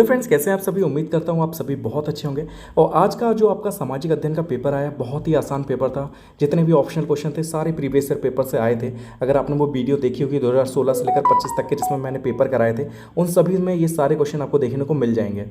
Friends, कैसे हैं आप सभी। उम्मीद करता हूँ आप सभी बहुत अच्छे होंगे। और आज का जो आपका सामाजिक अध्ययन का पेपर आया, बहुत ही आसान पेपर था। जितने भी ऑप्शनल क्वेश्चन थे सारे प्रीवियस ईयर पेपर से आए थे। अगर आपने वो वीडियो देखी होगी 2016 से लेकर 25 तक के, जिसमें मैंने पेपर कराए थे, उन सभी में ये सारे क्वेश्चन आपको देखने को मिल जाएंगे।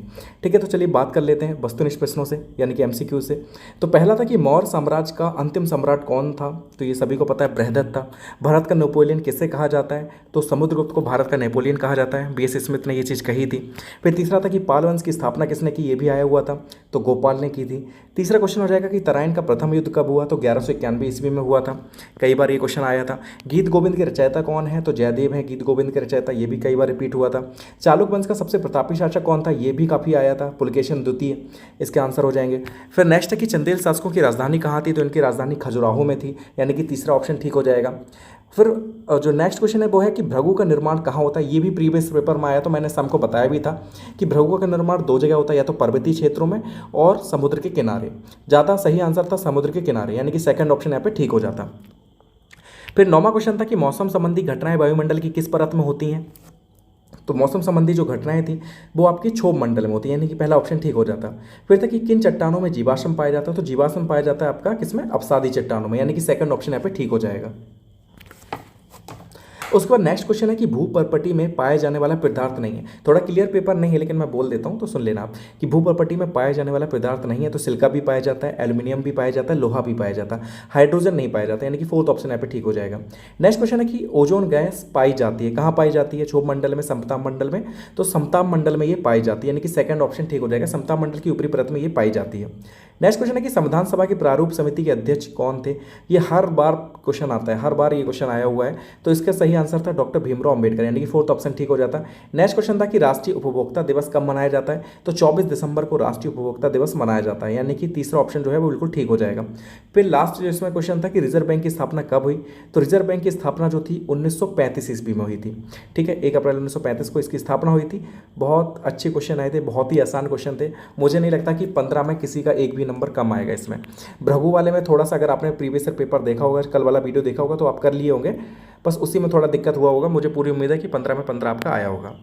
ठीक है, तो चलिए बात कर लेते हैं वस्तुनिष्ठ प्रश्नों से, यानी कि MCQ से। तो पहला था कि मौर्य साम्राज्य का अंतिम सम्राट कौन था। तो ये सभी को पता है, बृहदत्त था। भारत का नेपोलियन किसे कहा जाता है। तो समुद्रगुप्त को भारत का नेपोलियन कहा जाता है। BS स्मिथ ने ये चीज़ कही थी। फिर तीसरा था कि पाल वंश की स्थापना किसने की, ये भी आया हुआ था। तो गोपाल ने की थी। तीसरा क्वेश्चन हो जाएगा कि तराइन का प्रथम युद्ध कब हुआ। तो 1191 ईस्वी में हुआ था। कई बार ये क्वेश्चन आया था। गीत गोविंद के रचयिता कौन है। तो जयदेव हैं गीत गोविंद के रचयिता, ये भी कई बार रिपीट हुआ था। चालुक्य वंश का सबसे प्रतापी शासक कौन था, ये भी काफ़ी आया था। पुलकेशिन द्वितीय इसके आंसर हो जाएंगे। फिर नेक्स्ट है कि चंदेल शासकों की राजधानी कहाँ थी। तो इनकी राजधानी खजुराहो में थी, यानी कि तीसरा ऑप्शन ठीक हो जाएगा। फिर जो नेक्स्ट क्वेश्चन है वो है कि भृगु का निर्माण कहाँ होता है। ये भी प्रीवियस पेपर में आया, तो मैंने सबको बताया भी था कि भृगु का निर्माण दो जगह होता है, या तो पर्वतीय क्षेत्रों में और समुद्र के किनारे। ज़्यादा सही आंसर था समुद्र के किनारे, यानी कि सेकंड ऑप्शन यहाँ पे ठीक हो जाता। फिर 9वां क्वेश्चन था कि मौसम संबंधी घटनाएं वायुमंडल की किस परत में होती हैं। तो मौसम संबंधी जो घटनाएं थी वो आपकी क्षोभ मंडल में होती है, यानी कि पहला ऑप्शन ठीक हो जाता। फिर था कि किन चट्टानों में जीवाश्म पाया जाता है। तो जीवाश्म पाया जाता है आपका किसमें, अवसादी चट्टानों में, यानी कि सेकंड ऑप्शन यहाँ पे ठीक हो जाएगा। उसके बाद नेक्स्ट क्वेश्चन है कि भूपर्पटी में पाया जाने वाला पदार्थ नहीं है। थोड़ा क्लियर पेपर नहीं है, लेकिन मैं बोल देता हूं तो सुन लेना आप कि भूपर्पटी में पाया जाने वाला पदार्थ नहीं है। तो सिलिका भी पाया जाता है, एल्यूमिनियम भी पाया जाता है, लोहा भी पाया जाता है, हाइड्रोजन नहीं पाया जाता, यानी कि फोर्थ ऑप्शन यहाँ पे ठीक हो जाएगा। नेक्स्ट क्वेश्चन है कि ओजोन गैस पाई जाती है, कहाँ पाई जाती है, क्षोभ मंडल में, समताप मंडल में। तो समताप मंडल में ये पाई जाती है, यानी कि सेकंड ऑप्शन ठीक हो जाएगा। समताप मंडल की ऊपरी परत में ये पाई जाती है। नेक्स्ट क्वेश्चन है कि संविधान सभा की प्रारूप समिति के अध्यक्ष कौन थे। ये हर बार क्वेश्चन आता है, हर बार ये क्वेश्चन आया हुआ है। तो इसका सही आंसर था डॉक्टर भीमराव अंबेडकर, यानी कि फोर्थ ऑप्शन ठीक हो जाता है। नेक्स्ट क्वेश्चन था कि राष्ट्रीय उपभोक्ता दिवस कब मनाया जाता है। तो 24 दिसंबर को राष्ट्रीय उपभोक्ता दिवस मनाया जाता है, यानी कि तीसरा ऑप्शन जो है वो बिल्कुल ठीक हो जाएगा। फिर लास्ट जो इसमें क्वेश्चन था कि रिजर्व बैंक की स्थापना कब हुई। तो रिजर्व बैंक की स्थापना जो थी 1935 ईस्वी में हुई थी। ठीक है, 1 अप्रैल 1935 को इसकी स्थापना हुई थी। बहुत अच्छे क्वेश्चन आए थे, बहुत ही आसान क्वेश्चन थे। मुझे नहीं लगता कि 15 में किसी का एक भी नंबर कम आएगा इसमें। भृगु वाले में थोड़ा सा, अगर आपने प्रीवियस पेपर देखा होगा, कल वाला वीडियो देखा होगा, तो आप कर लिए होंगे, बस उसी में थोड़ा दिक्कत हुआ होगा। मुझे पूरी उम्मीद है कि 15 में 15 आपका आया होगा।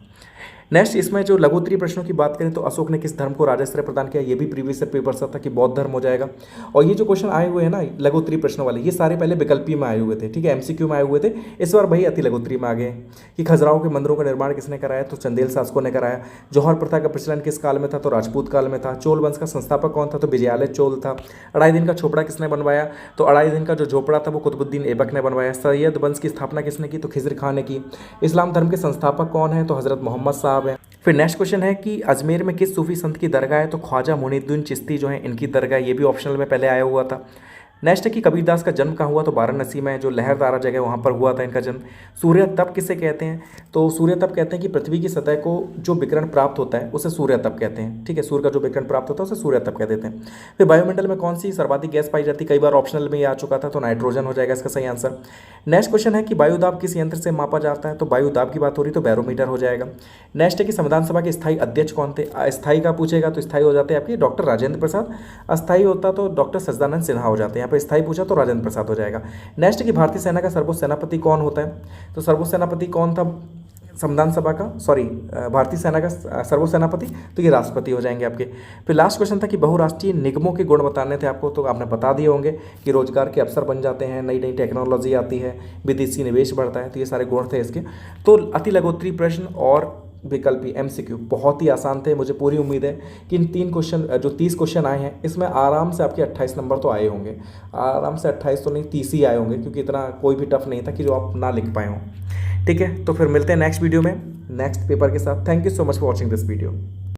नेक्स्ट इसमें जो लघु उत्तरीय प्रश्नों की बात करें तो अशोक ने किस धर्म को राजाश्रय प्रदान किया। ये भी प्रीवियस पेपर से था कि बौद्ध धर्म हो जाएगा। और ये जो क्वेश्चन आए हुए हैं ना लघु उत्तरीय प्रश्नों वाले, ये सारे पहले विकल्पी में आए हुए थे। ठीक है, MCQ में आए हुए थे, इस बार वही अति लघु उत्तरीय में आ गए कि खजुराहो के मंदिरों का निर्माण किसने कराया। तो चंदेल शासकों ने कराया। जौहर प्रथा का प्रचलन किस काल में था। तो राजपूत काल में था। चोल वंश का संस्थापक कौन था। तो विजयालय चोल था। 2.5 दिन का झोपड़ा किसने बनवाया। तो 2.5 दिन का जो झोपड़ा था वो कुतुबुद्दीन ऐबक ने बनवाया। सैयद वंश की स्थापना किसने की। तो खिज़र खान ने की। इस्लाम धर्म के संस्थापक कौन है। तो हज़रत मोहम्मद साहब हैं। फिर नेक्स्ट क्वेश्चन है कि अजमेर में किस सूफी संत की दरगाह है। तो ख्वाजा मुइनुद्दीन चिश्ती जो है इनकी दरगाह, ये भी ऑप्शनल में पहले आया हुआ था। नेक्स्ट है कि कबीरदास का जन्म कहाँ हुआ। तो वाराणसी में, जो लहरदारा जगह वहाँ पर हुआ था इनका जन्म। सूर्य तप किसे कहते हैं। तो सूर्य तप कहते हैं कि पृथ्वी की सतह को जो विकिरण प्राप्त होता है उसे सूर्य तप कहते हैं। ठीक है, सूर्य का जो विकिरण प्राप्त होता है उसे सूर्य तप कह देते हैं। फिर वायुमंडल में कौन सी सर्वाधिक गैस पाई जाती है। कई बार ऑप्शनल में ये आ चुका था, तो नाइट्रोजन हो जाएगा इसका सही आंसर। नेक्स्ट क्वेश्चन है कि वायुदाब किस यंत्र से मापा जाता है। तो वायुदाब की बात हो रही तो बैरोमीटर हो जाएगा। नेक्स्ट है कि संविधान सभा के स्थायी अध्यक्ष कौन थे। स्थायी का पूछेगा तो स्थायी हो जाते हैं आपके डॉक्टर राजेंद्र प्रसाद। अस्थायी होता तो डॉक्टर सच्चिदानंद सिन्हा हो जाते हैं। यहाँ पर स्थायी पूछा तो राजेंद्र प्रसाद हो जाएगा। नेक्स्ट कि भारतीय सेना का सर्वोच्च सेनापति कौन होता है। तो सर्वोच्च सेनापति कौन था संविधान सभा का, भारतीय सेना का सर्वोच्च सेनापति। तो ये राष्ट्रपति हो जाएंगे आपके। फिर लास्ट क्वेश्चन था कि बहुराष्ट्रीय निगमों के गुण बताने थे आपको। तो आपने बता दिए होंगे कि रोजगार के अवसर बन जाते हैं, नई नई टेक्नोलॉजी आती है, विदेशी निवेश बढ़ता है। तो ये सारे गुण थे इसके। तो अति लघु उत्तरीय प्रश्न और विकल्पी MCQ बहुत ही आसान थे। मुझे पूरी उम्मीद है कि इन 3 क्वेश्चन, जो 30 क्वेश्चन आए हैं, इसमें आराम से आपके 28 नंबर तो आए होंगे। आराम से 28 तो नहीं, 30 ही आए होंगे, क्योंकि इतना कोई भी टफ नहीं था कि जो आप ना लिख पाए हों। ठीक है, तो फिर मिलते हैं नेक्स्ट वीडियो में नेक्स्ट पेपर के साथ। Thank you so much for watching this video.